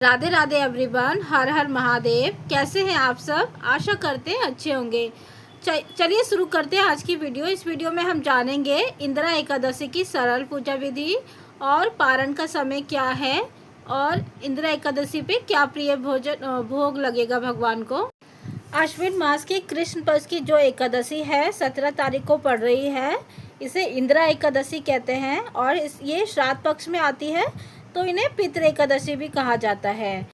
Radhe Radhe everyone, हर हर महादेव। कैसे हैं आप सब? आशा करते हैं अच्छे होंगे। चलिए शुरू करते हैं आज की वीडियो। इस वीडियो में हम जानेंगे इंदिरा एकादशी की सरल पूजा विधि और पारण का समय क्या है और इंदिरा एकादशी पे क्या प्रिय भोग लगेगा भगवान को। आश्विन मास की कृष्ण पक्ष की जो एकादशी है 17 तारीख को पड़ रही है, इसे इंदिरा एकादशी कहते हैं और ये श्राद्ध पक्ष में आती है तो इन्हें पितृ एकादशी भी कहा जाता है।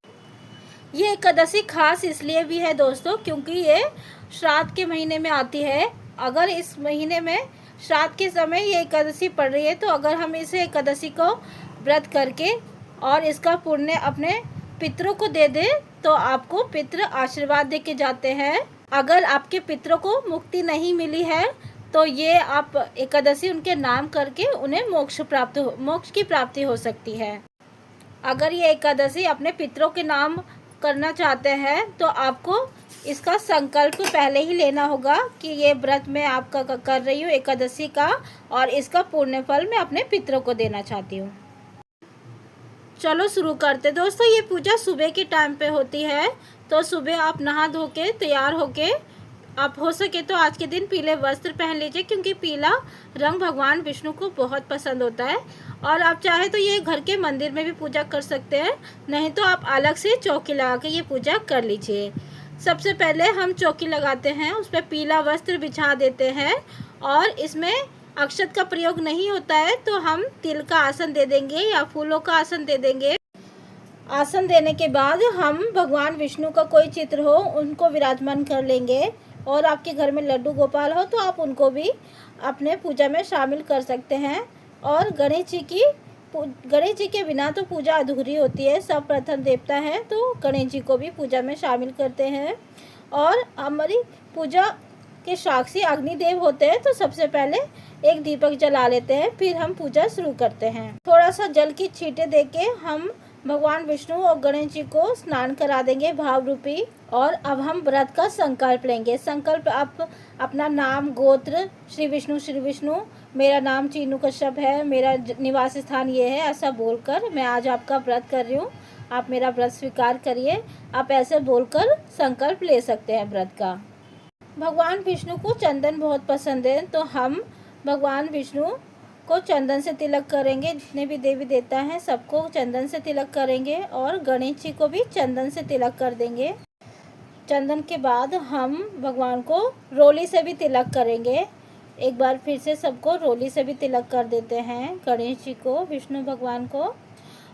ये एकादशी खास इसलिए भी है दोस्तों क्योंकि ये श्राद्ध के महीने में आती है। अगर इस महीने में श्राद्ध के समय ये एकादशी पड़ रही है तो अगर हम इस एकादशी को व्रत करके और इसका पुण्य अपने पितरों को दे दे तो आपको पितृ आशीर्वाद दे के जाते हैं। अगर आपके पितरों को मुक्ति नहीं मिली है तो ये आप एकादशी उनके नाम करके उन्हें मोक्ष की प्राप्ति हो सकती है। अगर ये एकादशी अपने पितरों के नाम करना चाहते हैं तो आपको इसका संकल्प पहले ही लेना होगा कि ये व्रत मैं आपका कर रही हूँ एकादशी का और इसका पुण्य फल मैं अपने पितरों को देना चाहती हूँ। चलो शुरू करते दोस्तों। ये पूजा सुबह के टाइम पे होती है तो सुबह आप नहा धो के तैयार होके आप हो सके तो आज के दिन पीले वस्त्र पहन लीजिए क्योंकि पीला रंग भगवान विष्णु को बहुत पसंद होता है। और आप चाहे तो ये घर के मंदिर में भी पूजा कर सकते हैं, नहीं तो आप अलग से चौकी लगा के ये पूजा कर लीजिए। सबसे पहले हम चौकी लगाते हैं, उस पर पीला वस्त्र बिछा देते हैं और इसमें अक्षत का प्रयोग नहीं होता है तो हम तिल का आसन दे देंगे या फूलों का आसन दे देंगे। आसन देने के बाद हम भगवान विष्णु का कोई चित्र हो उनको विराजमान कर लेंगे और आपके घर में लड्डू गोपाल हो तो आप उनको भी अपने पूजा में शामिल कर सकते हैं। और गणेश जी के बिना तो पूजा अधूरी होती है। सब प्रथम देवता है तो गणेश जी को भी पूजा में शामिल करते हैं। और हमारी पूजा के साक्षी अग्निदेव होते हैं तो सबसे पहले एक दीपक जला लेते हैं, फिर हम पूजा शुरू करते हैं। थोड़ा सा जल की छींटे देके हम भगवान विष्णु और गणेश जी को स्नान करा देंगे भाव रूपी। और अब हम व्रत का संकल्प लेंगे। संकल्प आप अपना नाम, गोत्र, श्री विष्णु, मेरा नाम चीनू कश्यप है, मेरा निवास स्थान ये है, ऐसा बोलकर मैं आज आपका व्रत कर रही हूँ, आप मेरा व्रत स्वीकार करिए। आप ऐसे बोलकर संकल्प ले सकते हैं व्रत का। भगवान विष्णु को चंदन बहुत पसंद है तो हम भगवान विष्णु को चंदन से तिलक करेंगे। जितने भी देवी देवता हैं सबको चंदन से तिलक करेंगे और गणेश जी को भी चंदन से तिलक कर देंगे। चंदन के बाद हम भगवान को रोली से भी तिलक करेंगे। एक बार फिर से सबको रोली से भी तिलक कर देते हैं, गणेश जी को, विष्णु भगवान को।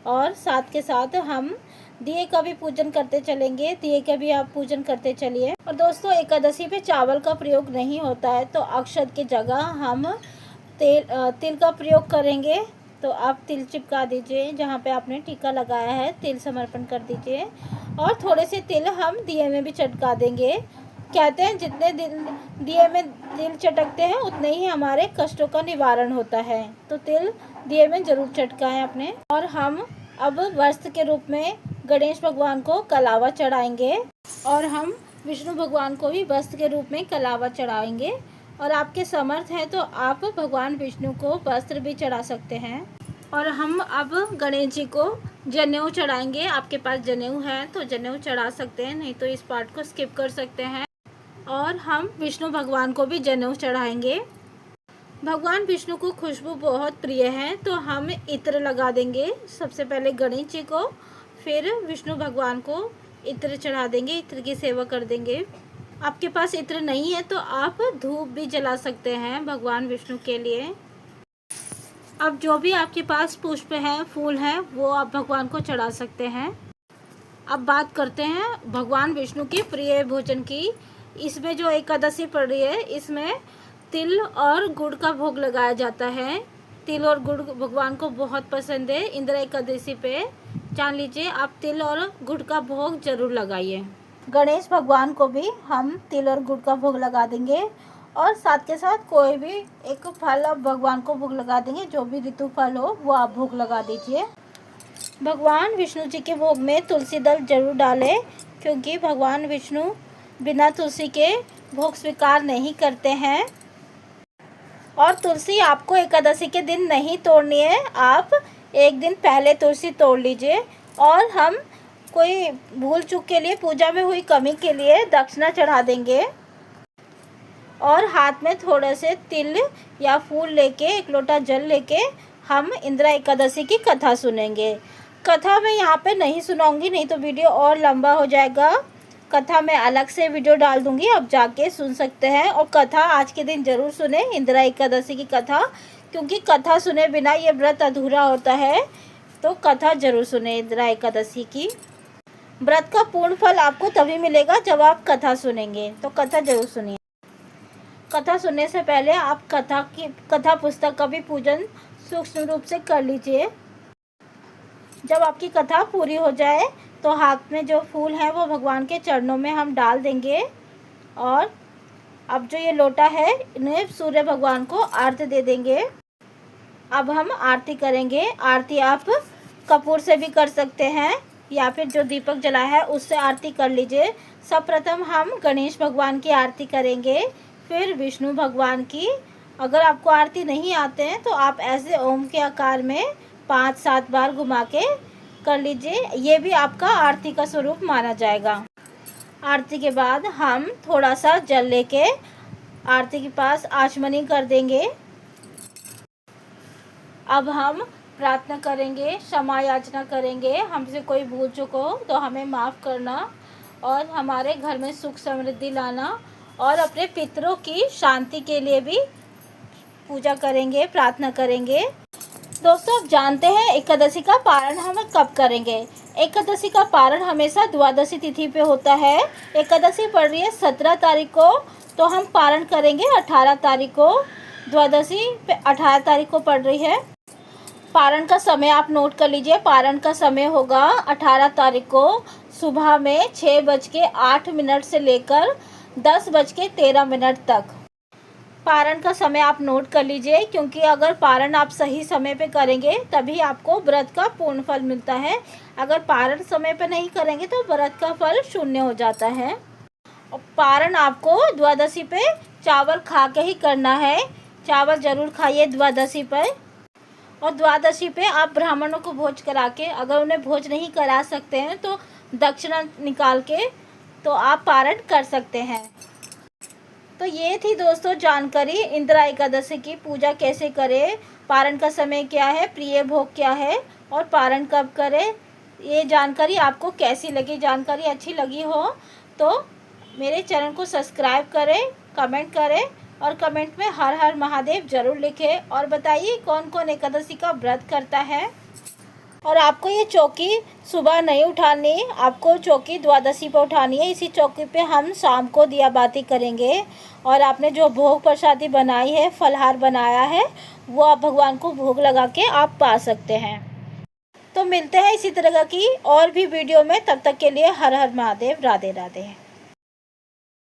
और साथ के साथ हम दिए का भी पूजन करते चलेंगे, दिए का भी आप पूजन करते चलिए। और दोस्तों एकादशी पे चावल का प्रयोग नहीं होता है तो अक्षत की जगह हम तिल का प्रयोग करेंगे। तो आप तिल चिपका दीजिए, जहाँ पे आपने टीका लगाया है तिल समर्पण कर दीजिए। और थोड़े से तिल हम दिए में भी चटका देंगे। कहते हैं जितने दिए में तिल चटकते हैं उतने ही हमारे कष्टों का निवारण होता है, तो तिल दिए में जरूर चटकाएं अपने। और हम अब वस्त्र के रूप में गणेश भगवान को कलावा चढ़ाएंगे और हम विष्णु भगवान को भी वस्त्र के रूप में कलावा चढ़ाएंगे। और आपके समर्थ है तो आप भगवान विष्णु को वस्त्र भी चढ़ा सकते हैं। और हम अब गणेश जी को जनेऊ चढ़ाएंगे। आपके पास जनेऊ है तो जनेऊ चढ़ा सकते हैं, नहीं तो इस पार्ट को स्किप कर सकते हैं। और हम विष्णु भगवान को भी जनेऊ चढ़ाएंगे। भगवान विष्णु को खुशबू बहुत प्रिय है तो हम इत्र लगा देंगे। सबसे पहले गणेश जी को, फिर विष्णु भगवान को इत्र चढ़ा देंगे, इत्र की सेवा कर देंगे। आपके पास इत्र नहीं है तो आप धूप भी जला सकते हैं भगवान विष्णु के लिए। अब जो भी आपके पास पुष्प है, फूल है, वो आप भगवान को चढ़ा सकते हैं। अब बात करते हैं भगवान विष्णु की प्रिय भोजन की। इसमें जो एकादशी पड़ रही है इसमें तिल और गुड़ का भोग लगाया जाता है। तिल और गुड़ भगवान को बहुत पसंद है। इंदिरा एकादशी पे जान लीजिए आप तिल और गुड़ का भोग जरूर लगाइए। गणेश भगवान को भी हम तिल और गुड़ का भोग लगा देंगे और साथ के साथ कोई भी एक फल आप भगवान को भोग लगा देंगे, जो भी ऋतु फल हो वो आप भोग लगा दीजिए। भगवान विष्णु जी के भोग में तुलसी दल जरूर डालें क्योंकि भगवान विष्णु बिना तुलसी के भोग स्वीकार नहीं करते हैं। और तुलसी आपको एकादशी के दिन नहीं तोड़नी है, आप एक दिन पहले तुलसी तोड़ लीजिए। और हम कोई भूल चूक के लिए, पूजा में हुई कमी के लिए दक्षिणा चढ़ा देंगे। और हाथ में थोड़े से तिल या फूल लेके, एक लोटा जल लेके हम इंदिरा एकादशी की कथा सुनेंगे। कथा मैं यहाँ पे नहीं सुनाऊंगी, नहीं तो वीडियो और लंबा हो जाएगा। कथा मैं अलग से वीडियो डाल दूंगी, आप जाके सुन सकते हैं। और कथा आज के दिन ज़रूर सुने, इंदिरा एकादशी की कथा, क्योंकि कथा सुने बिना ये व्रत अधूरा होता है। तो कथा ज़रूर सुने इंदिरा एकादशी की। व्रत का पूर्ण फल आपको तभी मिलेगा जब आप कथा सुनेंगे, तो कथा ज़रूर सुनिए। कथा सुनने से पहले आप कथा पुस्तक का भी पूजन सूक्ष्म रूप से कर लीजिए। जब आपकी कथा पूरी हो जाए तो हाथ में जो फूल है वो भगवान के चरणों में हम डाल देंगे। और अब जो ये लोटा है इन्हें सूर्य भगवान को आरती दे देंगे। अब हम आरती करेंगे। आरती आप कपूर से भी कर सकते हैं या फिर जो दीपक जला है उससे आरती कर लीजिए। सर्वप्रथम हम गणेश भगवान की आरती करेंगे, फिर विष्णु भगवान की। अगर आपको आरती नहीं आते हैं तो आप ऐसे ओम के आकार में 5-7 बार घुमा के कर लीजिए, ये भी आपका आरती का स्वरूप माना जाएगा। आरती के बाद हम थोड़ा सा जल लेके आरती के पास आचमनी कर देंगे। अब हम प्रार्थना करेंगे, क्षमा याचना करेंगे, हमसे कोई भूल चूक हो तो हमें माफ़ करना और हमारे घर में सुख समृद्धि लाना, और अपने पितरों की शांति के लिए भी पूजा करेंगे, प्रार्थना करेंगे। दोस्तों, आप जानते हैं एकादशी का पारण हम कब करेंगे? एकादशी का पारण हमेशा द्वादशी तिथि पे होता है। एकादशी पड़ रही है 17 तारीख को, तो हम पारण करेंगे 18 तारीख को। द्वादशी पे 18 तारीख को पड़ रही है। पारण का समय आप नोट कर लीजिए। पारण का समय होगा 18 तारीख को सुबह में 6:08 से लेकर 10:13 तक। पारण का समय आप नोट कर लीजिए, क्योंकि अगर पारण आप सही समय पे करेंगे तभी आपको व्रत का पूर्ण फल मिलता है। अगर पारण समय पे नहीं करेंगे तो व्रत का फल शून्य हो जाता है। और पारण आपको द्वादशी पे चावल खा के ही करना है। चावल ज़रूर खाइए द्वादशी पर। और द्वादशी पे आप ब्राह्मणों को भोज करा के, अगर उन्हें भोज नहीं करा सकते हैं तो दक्षिणा निकाल के तो आप पारण कर सकते हैं। तो ये थी दोस्तों जानकारी इंदिरा एकादशी की। पूजा कैसे करें, पारण का समय क्या है, प्रिय भोग क्या है और पारण कब करें, ये जानकारी आपको कैसी लगी? जानकारी अच्छी लगी हो तो मेरे चैनल को सब्सक्राइब करें, कमेंट करें और कमेंट में हर हर महादेव ज़रूर लिखें। और बताइए कौन कौन एकादशी का व्रत करता है। और आपको ये चौकी सुबह नहीं उठानी, आपको चौकी द्वादशी पर उठानी है। इसी चौकी पे हम शाम को दिया बाती करेंगे। और आपने जो भोग प्रसादी बनाई है, फलहार बनाया है, वो आप भगवान को भोग लगा के आप पा सकते हैं। तो मिलते हैं इसी तरह की और भी वीडियो में। तब तक के लिए हर हर महादेव, राधे राधे।